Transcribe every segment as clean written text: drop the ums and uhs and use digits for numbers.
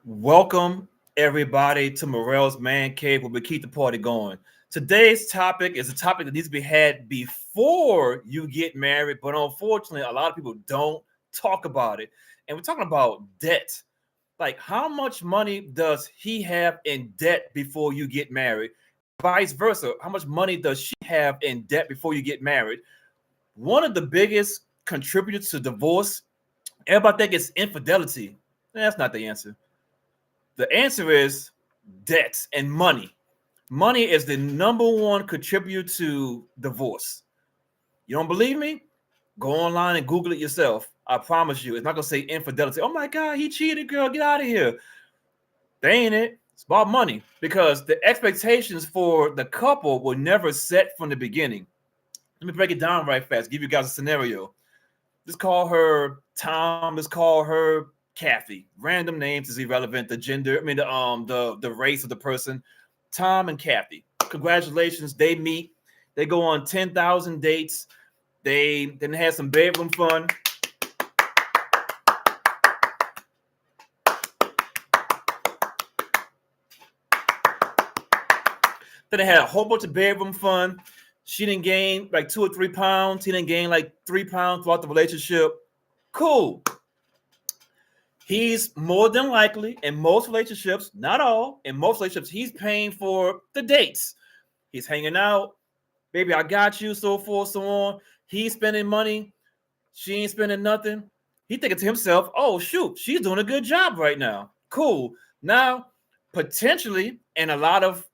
Welcome, everybody, to Morel's Man Cave, where we keep the party going. Today's topic is a topic that needs to be had before you get married, but unfortunately, a lot of people don't talk about it. And we're talking about debt. Like, how much money does he have in debt before you get married? Vice versa, how much money does she have in debt before you get married? One of the biggest contributors to divorce, everybody think it's infidelity. That's not the answer. The answer is debt and money. Money is the number one contributor to divorce. You don't believe me? Go online and Google it yourself. I promise you, it's not gonna say infidelity. Oh my God, he cheated, girl. Get out of here. They ain't it. It's about money because the expectations for the couple were never set from the beginning. Let me break it down right fast. Give you guys a scenario. Let's call her Tom. Let's call her Kathy. Random names is irrelevant. The gender, the race of the person. Tom and Kathy. Congratulations, they meet. They go on 10,000 dates. They then have some bedroom fun. Then they had a whole bunch of bedroom fun. She didn't gain like 2 or 3 pounds. He didn't gain like 3 pounds throughout the relationship. Cool. He's more than likely in most relationships, not all, in most relationships, he's paying for the dates. He's hanging out, baby, I got you, so forth, so on. He's spending money, she ain't spending nothing. He thinking to himself, oh shoot, she's doing a good job right now. Cool. Now, potentially, in a lot of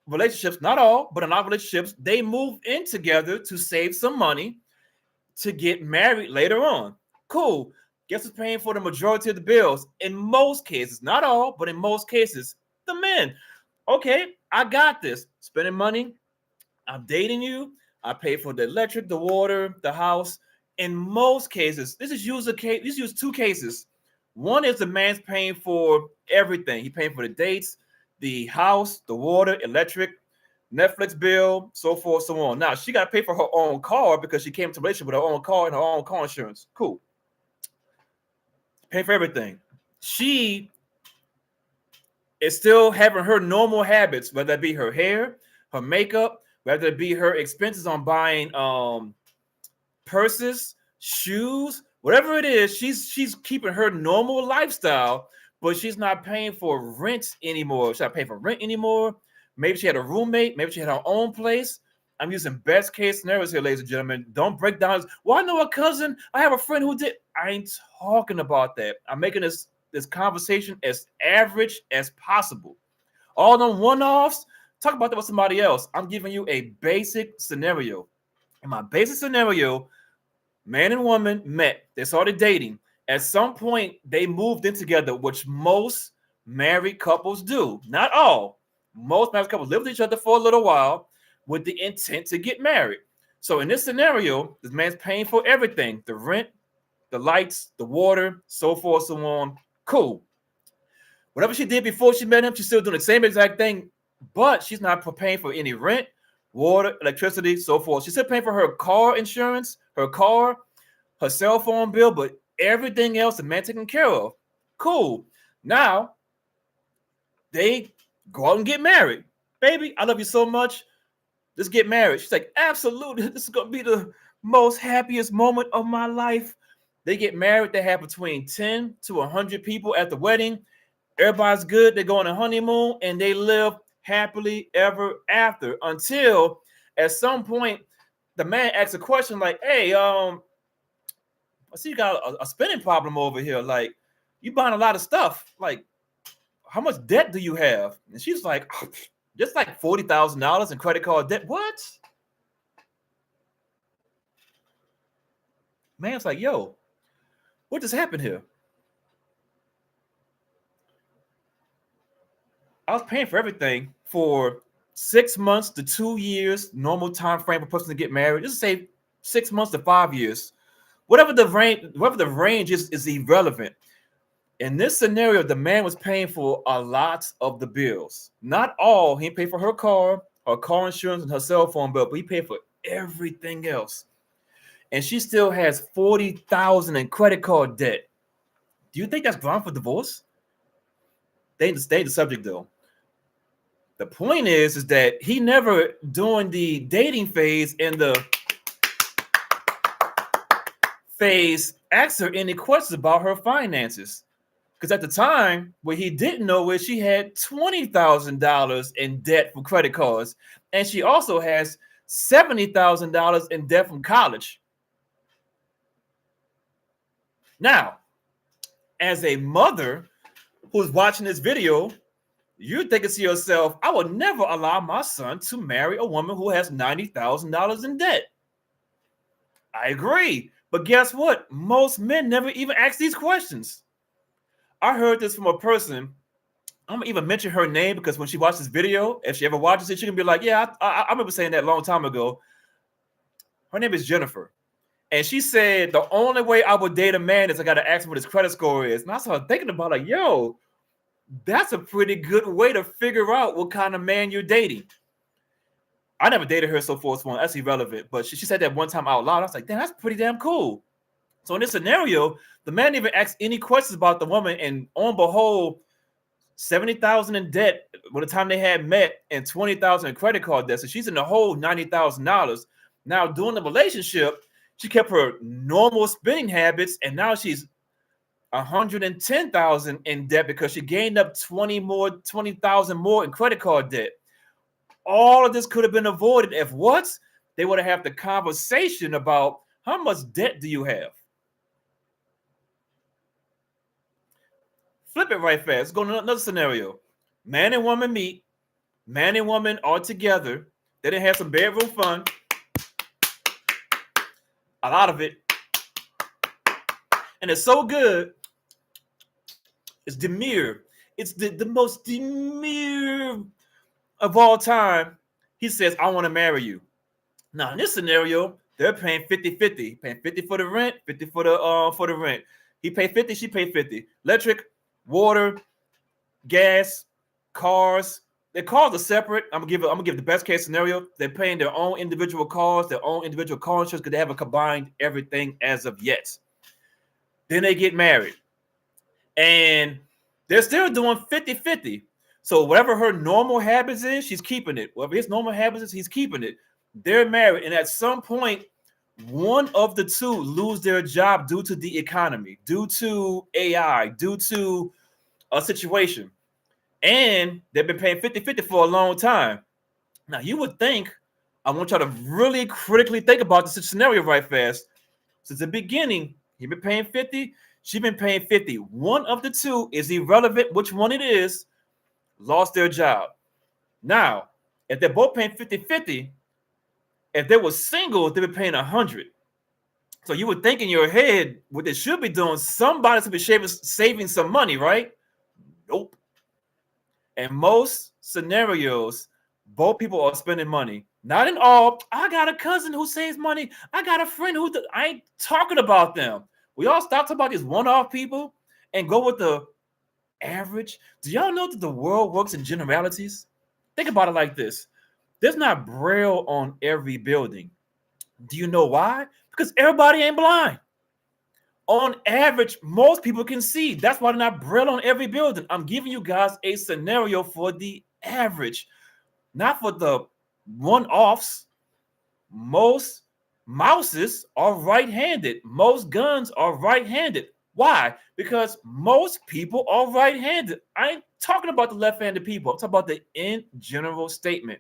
relationships, not all, but in a lot of relationships, they move in together to save some money to get married later on. Cool. Guess who's paying for the majority of the bills? In most cases, not all, but in most cases, the men. Okay, I got this. Spending money. I'm dating you. I pay for the electric, the water, the house. In most cases, this is used a case. This use two cases. One is the man's paying for everything. He paying for the dates, the house, the water, electric, Netflix bill, so forth, so on. Now she got to pay for her own car because she came to a relationship with her own car and her own car insurance. Cool. Pay for everything. She is still having her normal habits, whether it be her hair, her makeup, whether it be her expenses on buying purses, shoes, whatever it is. She's keeping her normal lifestyle, but she's not paying for rent anymore. She's not paying for rent anymore. Maybe she had a roommate. Maybe she had her own place. I'm using best case scenarios here, ladies and gentlemen. Don't break down. Well, I know a cousin. I have a friend who did. I ain't talking about that. I'm making this conversation as average as possible. All them one-offs, talk about that with somebody else. I'm giving you a basic scenario. In my basic scenario, man and woman met. They started dating. At some point, they moved in together, which most married couples do. Not all. Most married couples live with each other for a little while with the intent to get married. So in this scenario, this man's paying for everything: the rent, the lights, the water, so forth, so on. Cool. Whatever she did before she met him, she's still doing the same exact thing, but she's not paying for any rent, water, electricity, so forth. She's still paying for her car insurance, her car, her cell phone bill, but everything else the man taking care of. Cool. Now they go out and get married. Baby, I love you so much. Let's get married. She's like, absolutely. This is gonna be the most happiest moment of my life. They get married. They have between 10 to 100 people at the wedding. Everybody's good. They go on a honeymoon and they live happily ever after until at some point the man asks a question like, hey, I see you got a spending problem over here. Like, you buying a lot of stuff. Like, how much debt do you have? And she's like, oh, just like $40,000 in credit card debt. What? Man's like, yo, what just happened here? I was paying for everything for 6 months to 2 years, normal time frame for a person to get married. Just say 6 months to 5 years. Whatever the range is irrelevant. In this scenario, the man was paying for a lot of the bills. Not all. He paid for her car insurance, and her cell phone bill, but he paid for everything else. And she still has 40,000 in credit card debt. Do you think that's ground for divorce? They ain't the subject though. The point is that he never during the dating phase and the phase asked her any questions about her finances. Because at the time, what he didn't know is she had $20,000 in debt from credit cards, and she also has $70,000 in debt from college. Now, as a mother who's watching this video, you're thinking to yourself, I would never allow my son to marry a woman who has $90,000 in debt. I agree. But guess what? Most men never even ask these questions. I heard this from a person. I'm gonna even mention her name because when she watches this video, if she ever watches it, she can be like, yeah, I remember saying that a long time ago. Her name is Jennifer. And she said, the only way I would date a man is I got to ask him what his credit score is. And I started thinking about like, yo, that's a pretty good way to figure out what kind of man you're dating. I never dated her so forth one. That's irrelevant. But she said that one time out loud. I was like, damn, that's pretty damn cool. So in this scenario, the man didn't even ask any questions about the woman. And on behold, $70,000 in debt by the time they had met and $20,000 in credit card debt. So she's in the whole $90,000. Now, during the relationship, she kept her normal spending habits, and now she's $110,000 in debt because she gained up $20,000 more in credit card debt. All of this could have been avoided if what? They would have had the conversation about how much debt do you have? Flip it right fast. Let's go to another scenario. Man and woman meet. Man and woman are together. They didn't have some bedroom fun. A lot of it. And it's so good. It's demure. It's the most demure of all time. He says, I want to marry you. Now, in this scenario, they're paying 50-50. Paying 50 for the rent, 50 for the rent. He paid 50, she paid 50. Electric, water, gas, cars. Their cars are separate. I'm gonna give the best case scenario. They're paying their own individual cars, their own individual car insurance because they haven't combined everything as of yet. Then they get married. And they're still doing 50-50. So whatever her normal habits is, she's keeping it. Whatever his normal habits is, he's keeping it. They're married. And at some point, one of the two lose their job due to the economy, due to AI, due to a situation. And they've been paying 50-50 for a long time. Now, you would think, I want y'all to really critically think about this scenario right fast. Since the beginning, he's been paying 50, she's been paying 50. One of the two is irrelevant which one it is, lost their job. Now, if they're both paying 50-50, if they were single, they'd be paying 100. So you would think in your head, what they should be doing, somebody should be saving some money, right? Nope. In most scenarios, both people are spending money. Not in all. I got a cousin who saves money. I got a friend who I ain't talking about them. We all stop talking about these one-off people and go with the average. Do y'all know that the world works in generalities? Think about it like this. There's not Braille on every building. Do you know why? Because everybody ain't blind. On average, most people can see. That's why they're not Braille on every building. I'm giving you guys a scenario for the average, not for the one-offs. Most mouses are right-handed. Most guns are right-handed. Why? Because most people are right-handed. I ain't talking about the left-handed people. I'm talking about the in general statement.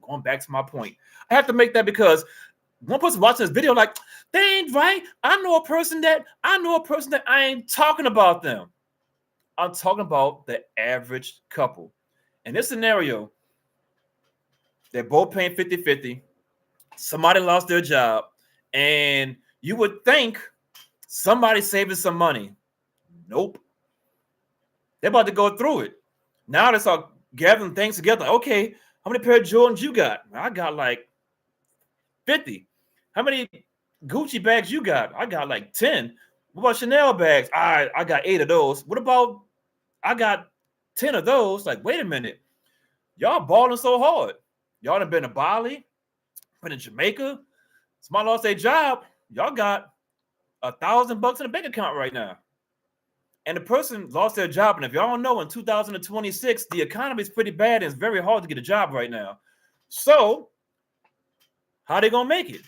Going back to my point. I have to make that because one person watching this video like, they ain't right. I know a person that I ain't talking about them. I'm talking about the average couple. In this scenario, they're both paying 50-50. Somebody lost their job. And you would think somebody's saving some money. Nope. They're about to go through it. Now they start gathering things together. Okay, how many pair of Jordans you got? I got like 50. How many Gucci bags you got? I got like 10. What about Chanel bags? I got 8 of those. What about I got 10 of those? Like, wait a minute. Y'all balling so hard. Y'all done been to Bali, been to Jamaica. Somebody lost their job. Y'all got $1,000 in the bank account right now. and the person lost their job. And if y'all don't know, in 2026, the economy is pretty bad and it's very hard to get a job right now. So how they gonna make it?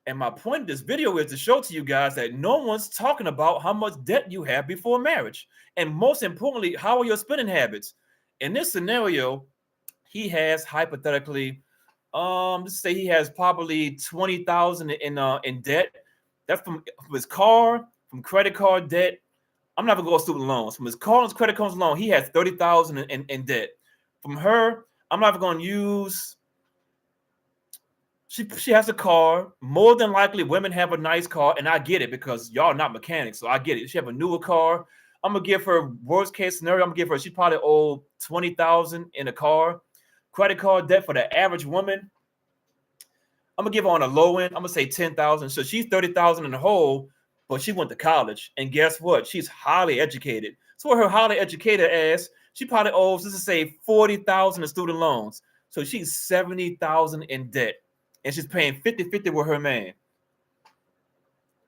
And my point of this video is to show to you guys that no one's talking about how much debt you have before marriage. And most importantly, how are your spending habits? In this scenario, he has hypothetically, let's say he has probably 20,000 in debt. That's from his car, from credit card debt. I'm not gonna go student loans. From his car and his credit cards loan, he has 30,000 in debt. From her, I'm not gonna use. She has a car. More than likely, women have a nice car, and I get it because y'all not mechanics, so I get it. She have a newer car. I'm gonna give her worst case scenario. I'm gonna give her. She probably owe 20,000 in a car. Credit card debt for the average woman, I'm gonna give her on a low end. I'm gonna say 10,000. So she's 30,000 in the hole, but she went to college, and guess what? She's highly educated. So what her highly educated ass, she probably owes, let's just say 40,000 in student loans. So she's 70,000 in debt, and she's paying 50-50 with her man.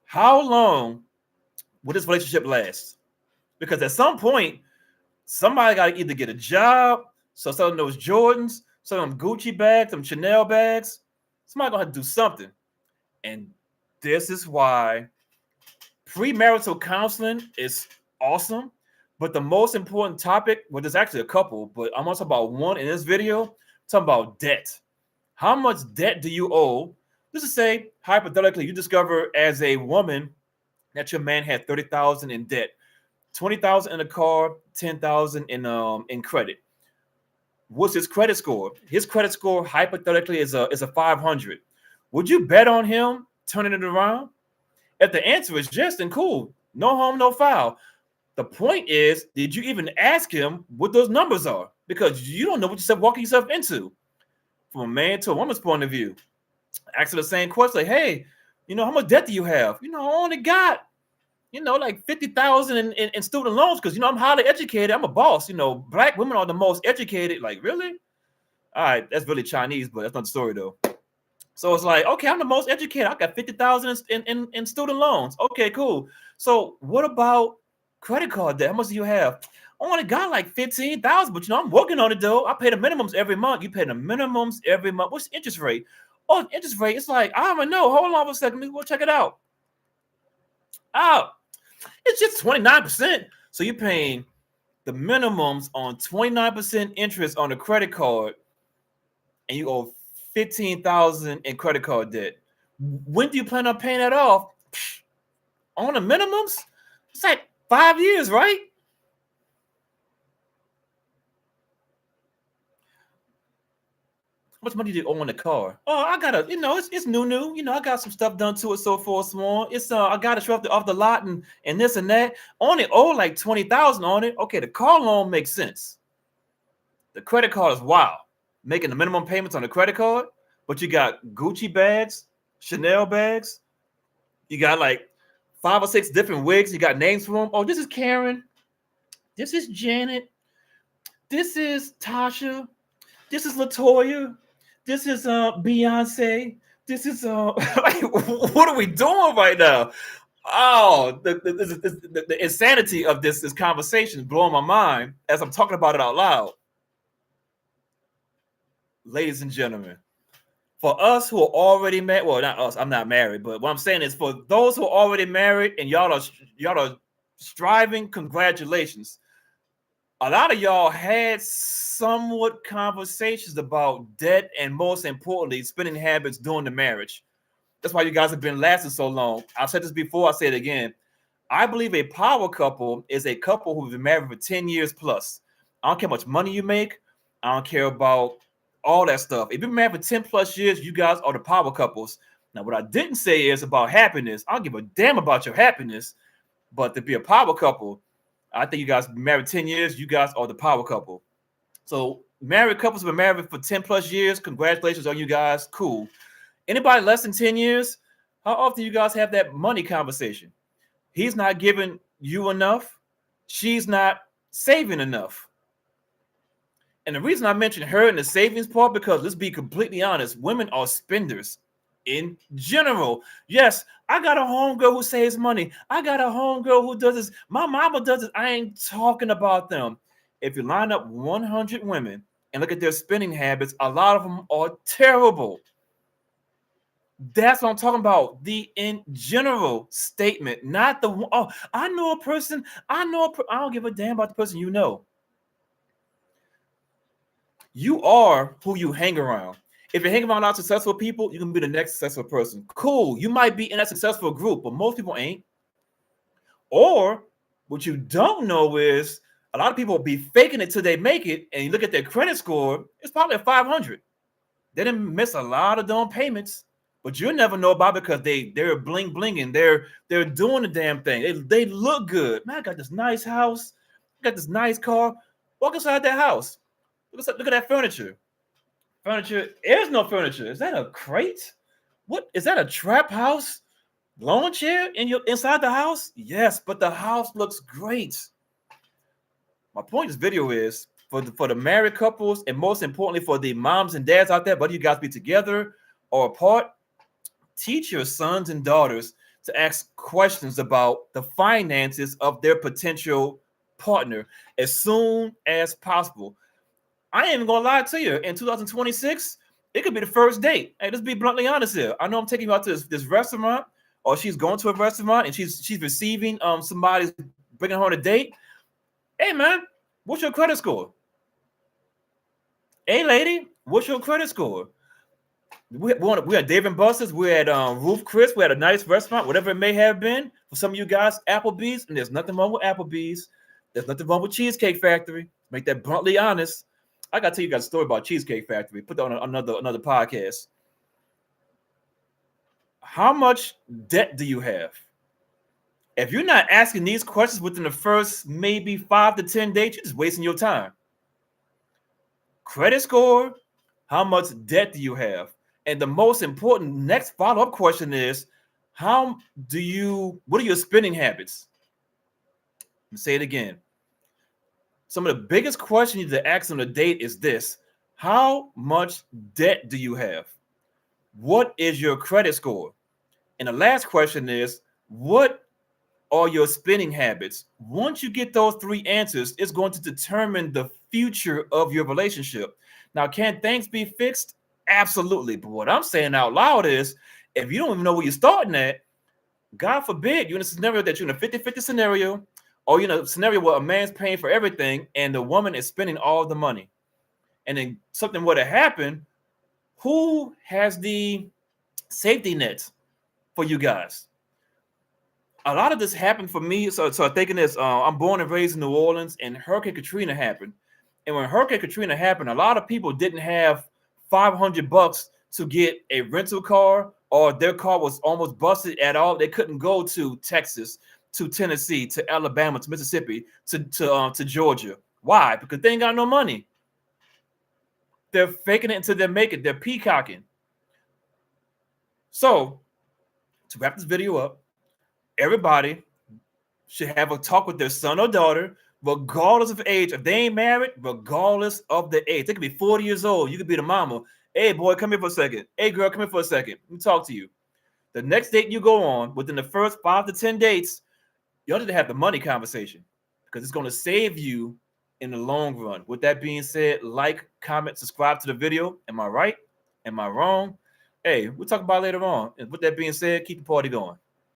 How long will this relationship last? Because at some point, somebody got to either get a job, so selling those Jordans, selling them Gucci bags, them Chanel bags. Somebody gonna have to do something. And this is why premarital counseling is awesome. But the most important topic, well, there's actually a couple, but I'm gonna talk about one in this video. Talking about debt. How much debt do you owe? Let's just say, hypothetically, you discover as a woman that your man had 30,000 in debt, 20,000 in a car, 10,000 in credit. What's his credit score? His credit score hypothetically is a 500. Would you bet on him turning it around? If the answer is yes, then cool. No harm, no foul. The point is, did you even ask him what those numbers are? Because you don't know what you're walking yourself into. From a man to a woman's point of view, ask her the same question, like, hey, how much debt do you have? I only got, like 50,000 in student loans because, I'm highly educated. I'm a boss. Black women are the most educated. Like, really? All right, that's really Chinese, but that's not the story, though. So it's like, okay, I'm the most educated. I got 50,000 in student loans. Okay, cool. So what about credit card debt? How much do you have? I only got like 15,000, but I'm working on it though. I pay the minimums every month. You pay the minimums every month. What's the interest rate? Oh, interest rate. It's like, I don't even know. Hold on for a second. Let me go check it out. Oh, it's just 29%. So you're paying the minimums on 29% interest on a credit card, and you owe 15,000 in credit card debt. When do you plan on paying that off? On the minimums? It's like 5 years, right? How much money do you owe on the car? Oh, I got it's new. I got some stuff done to it so far small. It's I got it off the lot and this and that. Only owe like 20,000 on it. Okay, the car loan makes sense. The credit card is wild. Making the minimum payments on the credit card, but you got Gucci bags, Chanel bags. You got like 5 or 6 different wigs. You got names for them. Oh, this is Karen. This is Janet. This is Tasha. This is Latoya. This is Beyonce. This is like, what are we doing right now? Oh, the insanity of this conversation is blowing my mind as I'm talking about it out loud. Ladies and gentlemen, for us who are already married, well, not us, I'm not married, but what I'm saying is for those who are already married and y'all are striving, congratulations. A lot of y'all had somewhat conversations about debt and, most importantly, spending habits during the marriage. That's why you guys have been lasting so long. I've said this before, I'll say it again. I believe a power couple is a couple who's been married for 10 years plus. I don't care how much money you make. I don't care about all that stuff. If you've been married for 10 plus years, you guys are the power couples. Now, what I didn't say is about happiness. I don't give a damn about your happiness, but to be a power couple, I think you guys been married 10 years. You guys are the power couple. So married couples have been married for 10 plus years. Congratulations on you guys. Cool. Anybody less than 10 years, how often you guys have that money conversation? He's not giving you enough. She's not saving enough. And the reason I mentioned her in the savings part, because let's be completely honest, women are spenders. in general. Yes, I got a homegirl who saves money. I got a homegirl who does this. My mama does this. I ain't talking about them. If you line up 100 women and look at their spending habits, a lot of them are terrible. That's what I'm talking about. The in general statement, not the oh, I know a person. I don't give a damn about the person you know. You are who you hang around. If you hang around not successful people, you can be the next successful person. Cool. You might be in that successful group, but most people ain't. Or what you don't know is a lot of people will be faking it till they make it, and you look at their credit score, it's probably a 500. They didn't miss a lot of down payments, but you'll never know about it because they're bling blinging. They're doing the damn thing. They look good. Man, I got this nice house. I got this nice car. Walk inside that house. Look at that furniture. Furniture. There's no furniture. Is that a crate? What is that? A trap house? Lawn chair inside the house? Yes, but the house looks great. My point of this video is for the married couples, and most importantly for the moms and dads out there, whether you guys be together or apart, teach your sons and daughters to ask questions about the finances of their potential partner as soon as possible. I ain't even gonna lie to you. In 2026, it could be the first date. Hey, let's be bluntly honest here. I know I'm taking you out to this restaurant, or she's going to a restaurant and she's receiving somebody's bringing her on a date. Hey man, what's your credit score? Hey lady, what's your credit score? We're at Dave and Buster's, we're at Roof Chris, we're at a nice restaurant, whatever it may have been. For some of you guys, Applebee's, and there's nothing wrong with Applebee's. There's nothing wrong with Cheesecake Factory. Make that bluntly honest. I gotta tell you guys a story about Cheesecake Factory. Put that on another podcast. How much debt do you have? If you're not asking these questions within the first maybe 5 to 10 days, you're just wasting your time. Credit score, how much debt do you have? And the most important next follow-up question is, what are your spending habits? Let me say it again. Some of the biggest questions you need to ask on a date is this: how much debt do you have? What is your credit score? And the last question is, what are your spending habits? Once you get those three answers, it's going to determine the future of your relationship. Now, can things be fixed? Absolutely. But what I'm saying out loud is, if you don't even know where you're starting at, God forbid you're in a scenario that you're in a 50-50 scenario, or you're in a scenario where a man's paying for everything and the woman is spending all the money. And then something were to happen, who has the safety net for you guys? A lot of this happened for me. So thinking this, I'm born and raised in New Orleans, and Hurricane Katrina happened. And when Hurricane Katrina happened, a lot of people didn't have $500 to get a rental car, or their car was almost busted at all. They couldn't go to Texas, to Tennessee, to Alabama, to Mississippi, to Georgia. Why? Because they ain't got no money. They're faking it until they make it. They're peacocking. So to wrap this video up, everybody should have a talk with their son or daughter, regardless of age. If they ain't married, regardless of the age. They could be 40 years old. You could be the mama. Hey, boy, come here for a second. Hey, girl, come here for a second. Let me talk to you. The next date you go on, within the first 5 to 10 dates, you need to have the money conversation, because it's going to save you in the long run. With that being said, like, comment, subscribe to the video. Am I right? Am I wrong? Hey, we'll talk about it later on. And with that being said, keep the party going.